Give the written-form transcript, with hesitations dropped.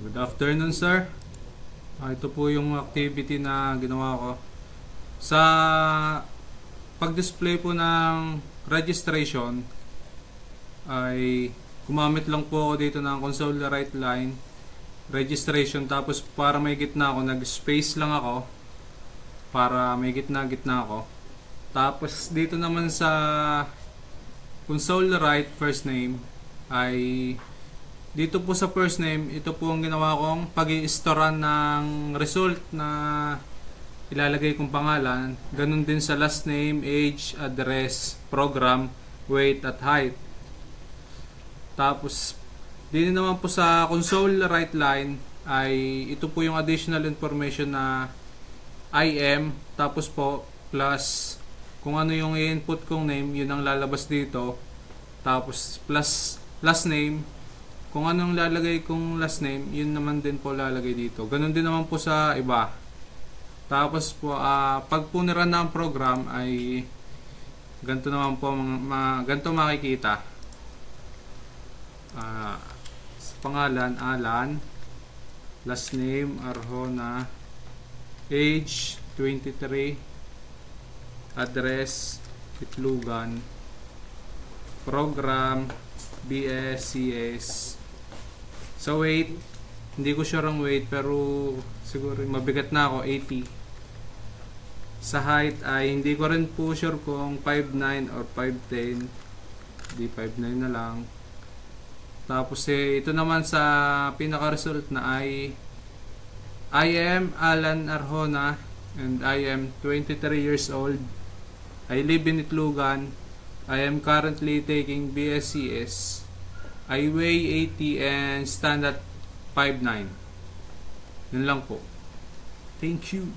Good afternoon, sir. Ito po yung activity na ginawa ko. Sa pag-display po ng registration ay gumamit lang po ako dito ng console right line registration, tapos para may gitna ako nag-space lang ako para may gitna ako. Tapos dito naman sa console right first name ay dito po sa first name, ito po ang ginawa kong pag-i-storean ng result na ilalagay kong pangalan. Ganun din sa last name, age, address, program, weight at height. Tapos din naman po sa console right line ay ito po yung additional information na IM, tapos po plus kung ano yung i-input kong name, yun ang lalabas dito. Tapos plus last name, kung anong lalagay kong last name, yun naman din po lalagay dito. Ganun din naman po sa iba. Tapos po, pag po niran na ang program ay ganito naman po, ganito makikita. Sa pangalan, Alan. Last name, Arjona. Age, 23. Address, Itlogan. Program, BSCS. Sa weight, hindi ko sure ang weight pero siguro mabigat na ako, 80. Sa height ay hindi ko rin po sure kung 5'9 or 5'10. Hindi, 5'9 na lang. Tapos ito naman sa pinaka-result na ay I am Alan Arjona and I am 23 years old. I live in Itlogan. I am currently taking BSCS. I weigh 80 and stand at 5'9". Yun lang po. Thank you.